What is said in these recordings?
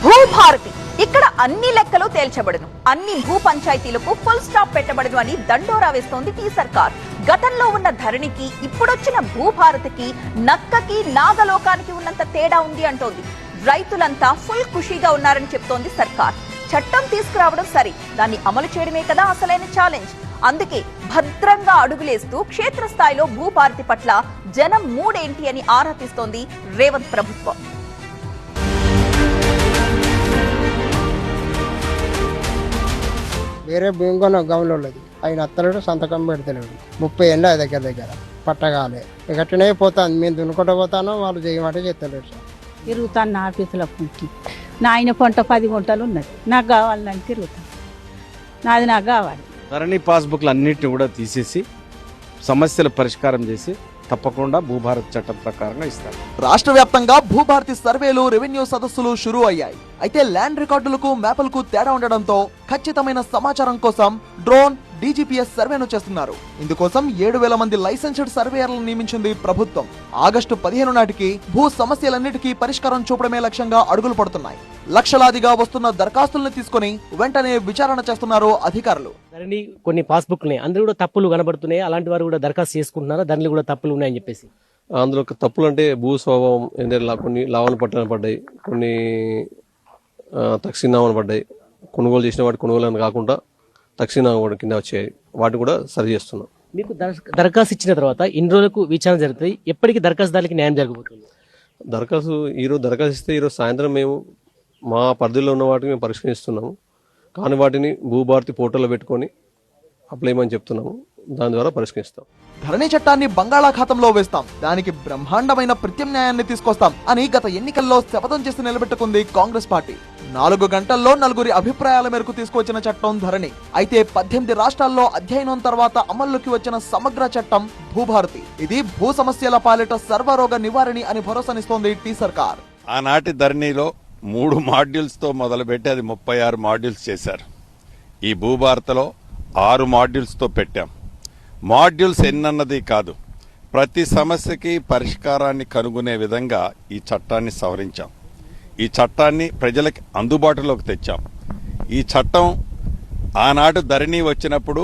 భూభారతి ఇక్కడ అన్ని లెక్కలు తేల్చబడును, అన్ని భూ పంచాయతీలకు ఫుల్ స్టాప్ పెట్టబడును అని దండోరా వేస్తోంది టీ సర్కార్. గతంలో ఉన్న ధరణికి ఇప్పుడొచ్చిన భూభారతికి నక్కకి నాగలోకానికి ఉన్నంత తేడా ఉంది అంటోంది. రైతులంతా ఫుల్ ఖుషీగా ఉన్నారని చెప్తోంది సర్కార్. చట్టం తీసుకురావడం సరే, దాన్ని అమలు చేయడమే కదా అసలైన ఛాలెంజ్. అందుకే భద్రంగా అడుగులేస్తూ క్షేత్రస్థాయిలో భూభారతి పట్ల జనం మూడేంటి అని ఆరా తీస్తోంది రేవంత్ ప్రభుత్వం. వేరే భూమి కొన్న గమనంలోది ఆయన అత్తలేడు, సంతకం పెడతలేడు. 30 ఏళ్ళ దగ్గర పట్టగాలే గట్టినే పోతాను. మేము దున్నుకుంటూ పోతాను, వాళ్ళు చేయమంటే చేస్తలేడు సార్. తిరుగుతాను నా ఆఫీసులో పుట్టి. నా ఆయన పంట 10 గుంటలు ఉన్నది, నాకు కావాలని తిరుగుతాను. నాది నాకు కావాలి. ధరణి పాస్బుక్లు అన్నింటినీ కూడా తీసేసి సమస్యల పరిష్కారం చేసి తప్పకుండా భూభారతి చట్టం ప్రకారంగా ఇస్తారు. రాష్ట్ర వ్యాప్తంగా భూభారతి సర్వేలు, రెవెన్యూ సదస్సులు షురూ అయ్యాయి. అయితే ల్యాండ్ రికార్డులకు మ్యాపులకు తేడా ఉండడంతో ఖచ్చితమైన సమాచారం కోసం డ్రోన్, DGPS సర్వేను చేస్తున్నారు. ఇందుకోసం 7,000 మంది లైసెన్స్డ్ సర్వేయర్లను నియమించింది ప్రభుత్వం. ఆగస్టు 15 నాటికి భూ సమస్యలన్నిటికీ పరిష్కారం చూపడమే లక్ష్యంగా అడుగులు పడుతున్నాయి. లక్షలాదిగా వస్తున్న దరఖాస్తులను తీసుకుని వెంటనే విచారణ చేస్తున్నారు అధికారులు. ధరణి కొన్ని పాస్బుక్లు అందులో కూడా తప్పులు కనబడుతున్నాయి. అలాంటి వారు కూడా దరఖాస్తు చేసుకుంటున్నారు, దానిలో కూడా తప్పులు ఉన్నాయని చెప్పేసి. అందులో తప్పులు అంటే భూ స్వభావం కొన్ని లావణ పట్టణ పడ్డాయి, కొన్ని తక్షిణామన పడ్డాయి. కొనుగోలు చేసిన వాటి కొనుగోలు కాకుండా తక్షిణామన కింద వచ్చాయి. వాటిని కూడా సరి చేస్తున్నాం. మీకు దరఖాస్తు ఇచ్చిన తర్వాత ఇన్ని రోజులకు విచారణ జరుగుతాయి. ఎప్పటికీ దరఖాస్తుదారులకి న్యాయం జరగబోతుంది. ఈరోజు దరఖాస్తు ఇస్తే ఈరోజు సాయంత్రం మేము మా పరిధిలో ఉన్న వాటిని మేము పరిష్కరిస్తున్నాము. కానీ వాటిని భూభారతి పోర్టల్లో పెట్టుకొని అప్లై చేయమని చెప్తున్నాము. దాని ద్వారా పరిష్కరిస్తాం. ధరణి చట్టాన్ని బంగాళాఖాతంలో వేస్తాం, దానికి బ్రహ్మాండమైన ప్రత్యామ్నాయాన్ని తీసుకొస్తాం అని గత ఎన్నికల్లో శపథం చేసి నిలబెట్టుకుంది కాంగ్రెస్ పార్టీ. 4 గంటల్లో 4 అభిప్రాయాల మేరకు తీసుకొచ్చిన చట్టం ధరణి. అయితే 18 రాష్ట్రాల్లో అధ్యయనం తర్వాత అమల్లోకి వచ్చిన సమగ్ర చట్టం భూభారతి. ఇది భూ సమస్యల పాలిట సర్వరోగ నివారణి అని భరోసానిస్తోంది టీ సర్కార్. ఆనాటి ధరణిలో 3 మాడ్యూల్స్తో మొదలుపెట్టి అది 36 మాడ్యూల్స్ చేశారు. ఈ భూభారతిలో 6 మాడ్యూల్స్తో పెట్టాం. మాడ్యూల్స్ ఎన్నన్నది కాదు, ప్రతి సమస్యకి పరిష్కారాన్ని కనుగొనే విధంగా ఈ చట్టాన్ని సవరించాం. ఈ చట్టాన్ని ప్రజలకు అందుబాటులోకి తెచ్చాం. ఈ చట్టం ఆనాడు ధరణి వచ్చినప్పుడు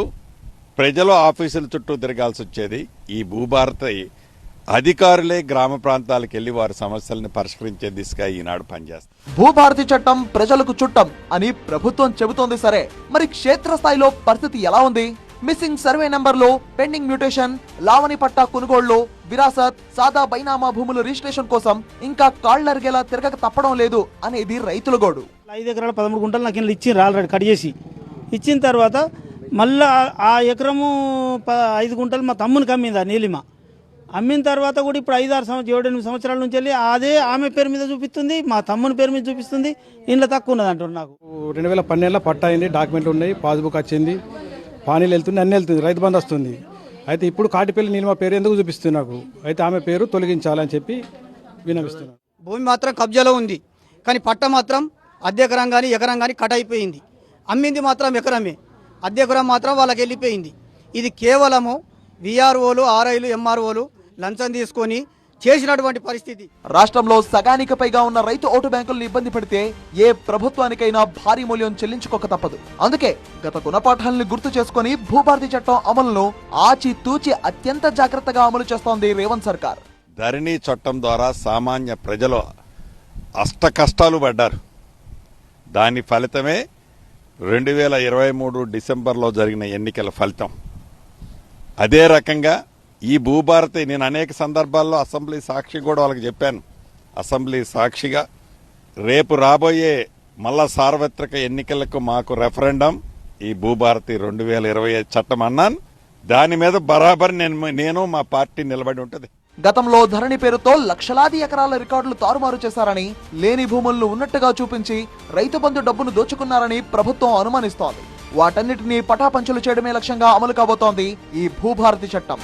ప్రజలు ఆఫీసుల చుట్టూ తిరగాల్సి వచ్చేది. ఈ భూభారతి అధికారులే గ్రామ ప్రాంతాలకు వెళ్లి వారి సమస్యలను పరిష్కరించే దిశగా ఈనాడు పనిచేస్తారు. భూభారతి చట్టం ప్రజలకు చుట్టం అని ప్రభుత్వం చెబుతోంది సరే, మరి క్షేత్రస్థాయిలో పరిస్థితి ఎలా ఉంది? మిస్సింగ్ సర్వే నంబర్లు, పెండింగ్ మ్యూటేషన్, లావణి పట్టా కొనుగోళ్లు, విరాసత్, సాదా బైనామా భూముల రిజిస్ట్రేషన్ కోసం ఇంకా కాళ్లరిగేలా తిరగక తప్పడం లేదు అనేది రైతుల గోడు. 5 ఎకరాలు 13 గుంటలు నాకు ఇల్లు ఇచ్చిండ్రు ఆల్రెడీ కట్ చేసి. ఇచ్చిన తర్వాత మళ్ళా ఆ ఎకరము 5 గుంటలు మా తమ్మునికి అమ్మింది, నీలిమ. అమ్మిన తర్వాత కూడా ఇప్పుడు 7-8 సంవత్సరాల నుంచి వెళ్ళి అదే ఆమె పేరు మీద చూపిస్తుంది, మా తమ్ముని పేరు మీద చూపిస్తుంది. ఇంట్లో తక్కువ ఉన్నది అంటారు. నాకు 2012లో పట్టా అయింది, డాక్యుమెంట్ ఉన్నాయి, పాస్బుక్ వచ్చింది, పానీలు వెళ్తుంది, అన్నీ వెళ్తుంది, రైతు బంధు వస్తుంది. అయితే ఇప్పుడు కాటిపల్లి నీలిమ పేరు ఎందుకు చూపిస్తుంది నాకు? అయితే ఆమె పేరు తొలగించాలని చెప్పి విన్నవిస్తున్నాను. భూమి మాత్రం కబ్జాలో ఉంది, కానీ పట్ట మాత్రం అద్దె ఎకరం కానీ ఎకరం కానీ కట్ అయిపోయింది. అమ్మింది మాత్రం ఎకరమే, అద్దె ఎకరం మాత్రం వాళ్ళకి వెళ్ళిపోయింది. ఇది కేవలము VROలు, RIలు, MROలు లంచం తీసుకొని చేసినటువంటి పరిస్థితి. రాష్ట్రంలో సగానికి పైగా ఉన్న రైతు ఓటు బ్యాంకులను ఇబ్బంది పెడితే ఏ ప్రభుత్వానికైనా భారీ మూల్యం చెల్లించుకోక తప్పదు. అందుకే గత గుణపాఠాలను గుర్తు చేసుకుని భూభారతి చట్టం అమలును ఆచితూచి అత్యంత జాగ్రత్తగా అమలు చేస్తోంది రేవంత్ సర్కార్. ధరణి చట్టం ద్వారా సామాన్య ప్రజలు అష్ట కష్టాలు పడ్డారు. దాని ఫలితమే 2023 డిసెంబర్లో జరిగిన ఎన్నికల ఫలితం. అదే రకంగా ఈ భూభారతి నేను అనేక సందర్భాల్లో అసెంబ్లీ సాక్షి కూడా వాళ్ళకి చెప్పాను. అసెంబ్లీ సాక్షిగా రేపు రాబోయే మళ్ళా సార్వత్రిక ఎన్నికలకు మాకు రెఫరెండం ఈ భూభారతి 2025 చట్టం అన్నాను. దాని మీద బరాబర్ నేను మా పార్టీ నిలబడి ఉంటుంది. గతంలో ధరణి పేరుతో లక్షలాది ఎకరాల రికార్డులు తారుమారు చేశారని, లేని భూములను ఉన్నట్టుగా చూపించి రైతు బంధు డబ్బును దోచుకున్నారని ప్రభుత్వం అనుమానిస్తోంది. వాటన్నిటినీ పటాపంచలు చేయడమే లక్ష్యంగా అమలు కాబోతోంది ఈ భూభారతి చట్టం.